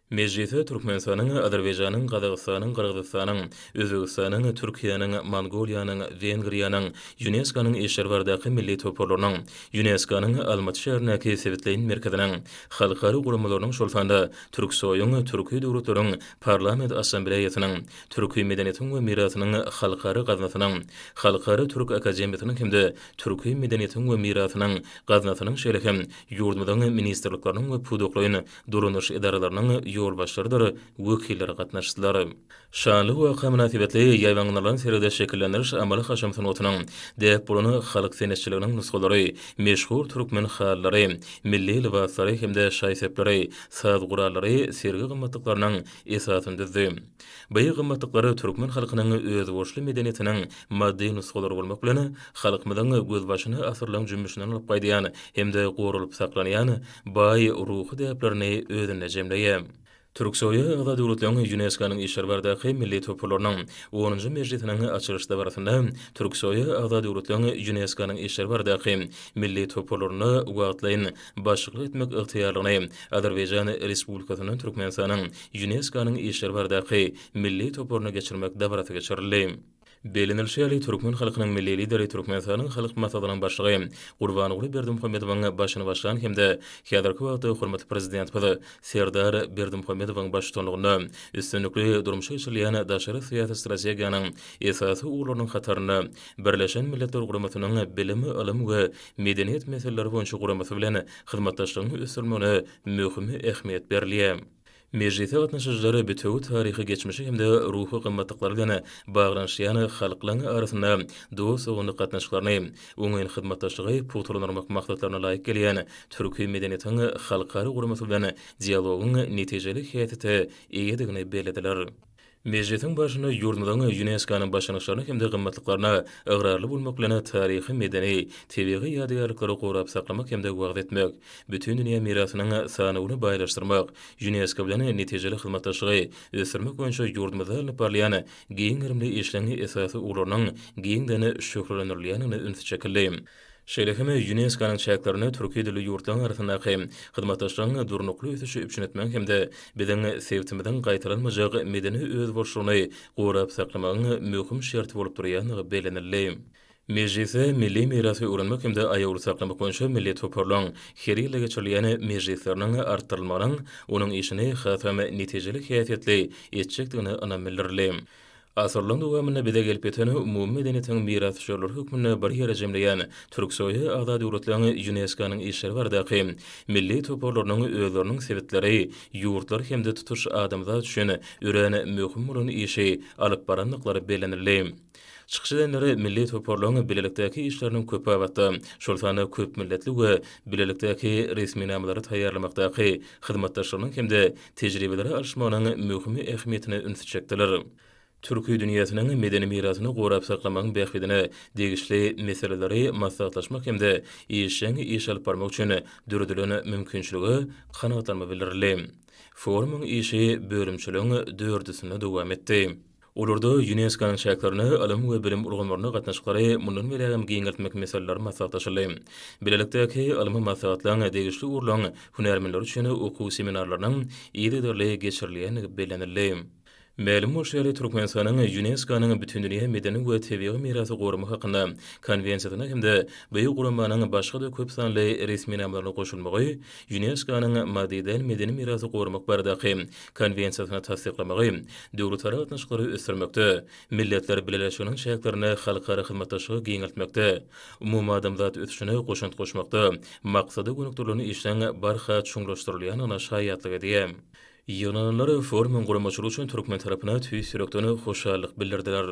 Meclisi Türkmenistan'ın, Azerbaycan'ın, Kazakistan'ın, Kırgızistan'ın, Özbekistan'ın, Türkiye'nin, Mongolia'nın, Vengriýanyň, UNESCO'nun eşerbardaky milli toporlarynyň, UNESCO'nun Almaty şäherindäki Sebitleýin merkeziniň, halkary guramalarynyň şolfanda Türksoýuň, Türkiýe döwletleriň parlament assambleýasynyň, Türkiýe medeniýetiniň we mirasynyň halkary gaznasynyň, Halkary Türk Akademiýasynyň hemde Türkiýe medeniýetiniň we mirasynyň gaznasynyň şeýlehem ýurdumyň ministrlikläriniň we pudoklaryň duranyş edaralarynyň yol başlarıdır, wekilleri gatnaşdylar. Şanly waka münasibetli ýaýwanlaryň seride şekillendiriş amaly haşamsyň otunyň dep bulyny halk senetçiliginiň nusgalary, meşhur türkmen hallary, milli libaslary hemde şaýsepleri, saz gurallary sergi gymmatlyklarynyň esasyny düzdi. Beý gymmatlyklary türkmen halkynyň öz boşly medeniýetiniň maddi nusgalary bolmak bilen halkymyzyň göz başyny asyrlaryň jümmüşinden alyp gaýdýan hemde gorulyp saklanýan baý ruhy deplerini özünde jemleýär. Türksoýa Azad Döwletleriň UNESCO'nun işlerbardaky milli toporlarynyň 10-njy mejlisiniň açylyş barasynda Türksoýa Azad Döwletleriň UNESCO'nun işlerbardaky milli toporlaryny wagtlaýyn başçylyk etmek ygtyýarlygyny Azerbaýjan Respublikasynyň Türkmenistanyň UNESCO'nun işlerbardaky milli toporlaryny geçirmek dabarasy geçirildi. Belenilşäli türkmen halkynyň milli lideri Türkmenistanyň halk maslahatynyň başlygy Gurbanyň Berdimuhammedowyň başyny başlan hemde häzirki wagtda hormatly prezident Serdar Berdimuhammedowyň başçylygynda üstünlikli durmuşa geçirilýän daşary syýasy strategiýanyň esasy uglarynyň hataryny Birleşen Milletler Guramasynyň bilimi, ilim we medeniýet meseleleri boýunça guramasy bilen hyzmatdaşlygyny ösürmegine möhüm ähmiýet berilýär. Meclise gatnaşyjylary bütün taryhy geçmişi hemde ruhy gymmatlyklary bilen baglanşýan halklaryň arasynda dost owny gatnaşyklaryny oňaýyn hyzmatdaşlygy puturlanmak maksadlaryna laýyk gelýän Türkiýe medeniýetiniň halkary guramasy bilen dialogyň netijeli häýeti eýedigini belediler. Meclisiň başyna ýurdumyň UNESCO'nun başlanýyklaryna hemde gymmatlyklaryna ıgrarly bolmak bilen taryhy, medeni, tebigy ýadygarlyklary gorap saklamak hemde wagt etmek, bütün dünýä mirasynyň sanyny baýlaşdyrmak, UNESCO bilen netijeli hyzmatdaşlygy ösürmek boýunça ýurdumyzda alyp barylýan giň girimli işleňi esasy ularynyň giňdeni şöhretlendirilýänini üns çekildi. Şeýlehime UNESCO'nun çäklaryny Türkiýe dili ýurtlaryň arasyndaky hyzmatdaşlygyň durnukly ösüşi üçin etmek hemde biziň sevtimizden gaýtarylmajak medeni öz boşlugyny gorap saklamagyň möhüm şerti bolup durýanyny belenildi. Meclise milli mirasy öwrenmek hemde aýagy saklamak boýunça milli toporlaryň her ýyly geçirilýän mejlisleriniň artdyrylmagyň onuň işini hasam netijeli häsiýetli etjekdigini anam bildirildi. Asırlan dowamyna bize gelip ýeten umumy medeniýetiň mirasçylary hükmüne bir ýere jemleýän Türksoýa Azad Döwletleriň UNESCO-nyň işlerbardaky milli toporlarynyň özleriniň sebitleri, ýurtlar hemde tutuş adamzat üçin ören möhüm bolan işi alyp baranlyklary belenildi. Çykyşdanlary milli toporlaryň bilelikdäki işleriniň köp wagtda şol sany köp milletli we bilelikdäki resmi namalary taýýarlamakdaky hyzmatdaşlarynyň hemde tejribeleri alşmagynyň möhüm ähmiýetine üns çekdiler. Türkiýe dünýäsiniň medeni mirasyny gorap saklamagyň beýhidine degişli meseleleri maslahatlaşmak hemde işeň iş alyp barmak üçin dürdilen mümkinçiligi kanagatlanma bildirildi. Forumyň işi bölümçiligiň dördüsine dowam etdi. Olurda UNESCO-nyň şäherlerini ilim we bilim urganlaryna gatnaşyklary mundan belägem giňeltmek meseleleri maslahatlaşyldy. Bilelikdäki ilmi maslahatlaryň degişli urlaryň hunermenler üçin okuw seminarlarynyň ýerli geçirilýäni belenildi. Ma'lum bolşaly Türkmenistanyň UNESCO-nyň bütün dünýä medeni we tebigy mirasy gorumy hakynda konwensiýasyna hemde beýik guramanyň başga-da köp sanly resmi namlaryna goşulmagy, UNESCO-nyň maddi medeni mirasy gorumak baradaky konwensiýasyna tasdiklamagy, döwletler gatnaşyklary ösürmekde, milletler birleşiginiň şäherlerini halkara hyzmatdaşlygy giňeltmekde, umumy adamzat ösüşine goşunt goşmakda, maksady gönükdirlerini işleň barha çuňlaşdyrylýanyna şaýatlyk edýär. Yunanlar forumyň guramaçylygy üçin Türkmen tarapyna tüý sürekdeni hoşallyk bildirdiler.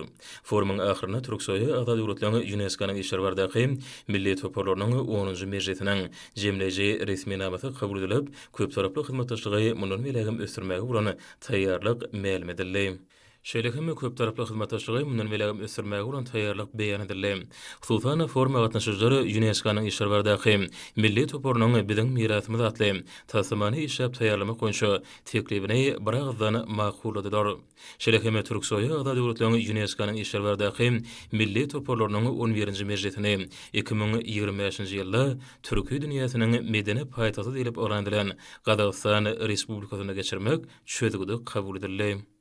Forumyň ahyryna Türksoýa Azad Döwletleriň UNESCO-nyň işlerbardaky milli toporlarynyň 10-njy mejlisiniň jemleýiji resmi namasy kabul edilip, köp taraply hyzmatdaşlygy mundan belägem ösürmäge bolan taýýarlyk ma'lum edildi. Şeýlekem köp taraply hyzmatdaşlygy mundan belägim ösürmäge bolan taýýarlyk beýan edildi. Hususan forma gatnaşyjylary UNESCO-nyň işlerbardaky milli toporlugyň biziň mirasymyz atly tasmany işläp taýýarlamak boýunça teklibini bir agzdan makuladylar. Şeýlekem Türksoýa azad döwletleriň UNESCO-nyň işlerbardaky milli toporlarynyň 11-nji mejlisini 2025-nji ýylda türki dünýäsiniň medeni paýtagty diýilip orandylan Gazagystan Respublikasyna geçirmek çözgüdi kabul edildi.